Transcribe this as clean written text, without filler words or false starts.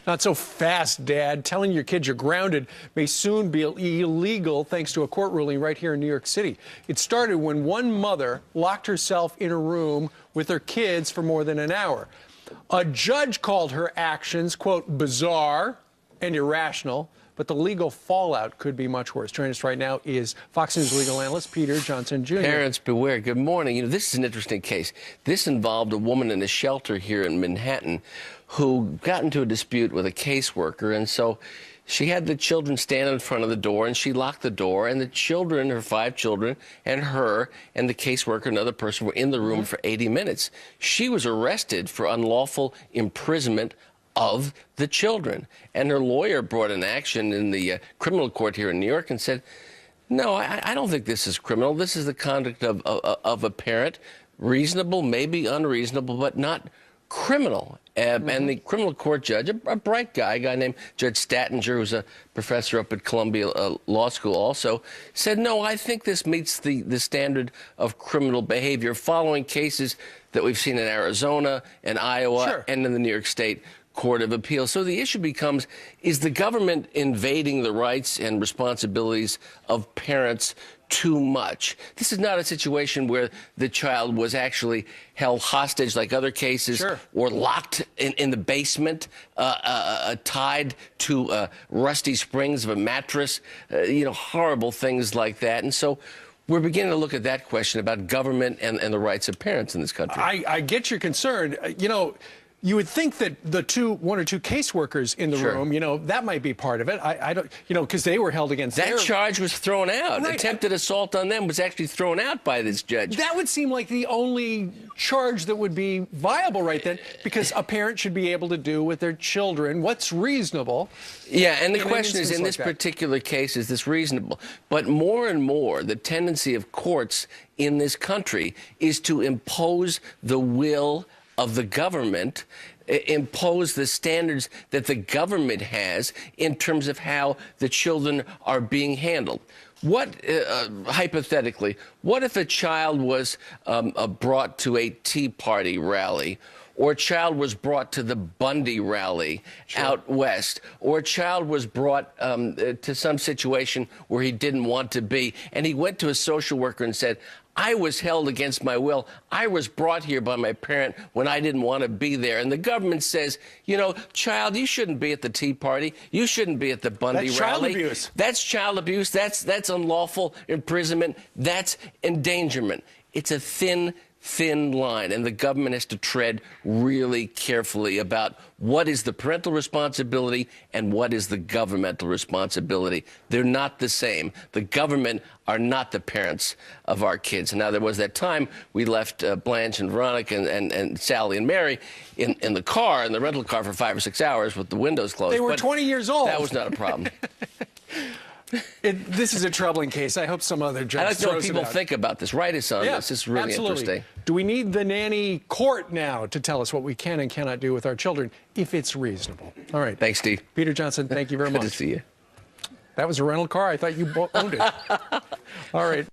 Not so fast, Dad. Telling your kids you're grounded may soon be illegal thanks to a court ruling right here in New York City. It started when one mother locked herself in a room with her kids for more than an hour. A judge called her actions, quote, bizarre and irrational, but the legal fallout could be much worse. Joining us right now is Fox News legal analyst Peter Johnson, Jr. Parents beware. Good morning. You know, this is an interesting case. This involved a woman in a shelter here in Manhattan who got into a dispute with a caseworker, and so she had the children stand in front of the door, and she locked the door, and the children, her 5 children, and her and the caseworker, another person, were in the room for 80 minutes. She was arrested for unlawful imprisonment of the children, and her lawyer brought an action in the criminal court here in New York and said, no, I don't think this is criminal. This is the conduct of a parent, reasonable, maybe unreasonable, but not criminal. And the criminal court judge, a bright guy, a guy named Judge Stattinger, who's a professor up at Columbia Law School also, said, no, I think this meets the standard of criminal behavior following cases that we've seen in Arizona and Iowa and in the New York State Court of Appeals. So the issue becomes, is the government invading the rights and responsibilities of parents too much? This is not a situation where the child was actually held hostage like other cases or locked in the basement, tied to rusty springs of a mattress, you know, horrible things like that. And so we're beginning to look at that question about government and the rights of parents in this country. I get your concern. You know, you would think that the one or two caseworkers in the room, you know, that might be part of it. I don't, you know, because they were held against that charge was thrown out. Right. Attempted assault on them was actually thrown out by this judge. That would seem like the only charge that would be viable right then, because a parent should be able to do with their children what's reasonable. Yeah, and the question is, in this particular case, is this reasonable? But more and more, the tendency of courts in this country is to impose the will of the government, impose the standards that the government has in terms of how the children are being handled. What, hypothetically, what if a child was brought to a Tea Party rally, or a child was brought to the Bundy rally out west, or a child was brought to some situation where he didn't want to be, and he went to a social worker and said, I was held against my will. I was brought here by my parent when I didn't want to be there. And the government says, you know, child, you shouldn't be at the Tea Party. You shouldn't be at the Bundy rally. That's child abuse. That's child abuse. That's unlawful imprisonment. That's endangerment. It's a thin line, and the government has to tread really carefully about what is the parental responsibility and what is the governmental responsibility. They're not the same. The government are not the parents of our kids. Now, there was that time we left Blanche and Veronica and Sally and Mary in the car, in the rental car, for 5 or 6 hours with the windows closed. They were 20 years old. That was not a problem. This is a troubling case. I hope some other judge I'd like to know what people think about this. Write us on this. This is really interesting. Do we need the nanny court now to tell us what we can and cannot do with our children if it's reasonable? All right. Thanks, Steve. Peter Johnson, thank you very much. Good to see you. That was a rental car? I thought you owned it. All right.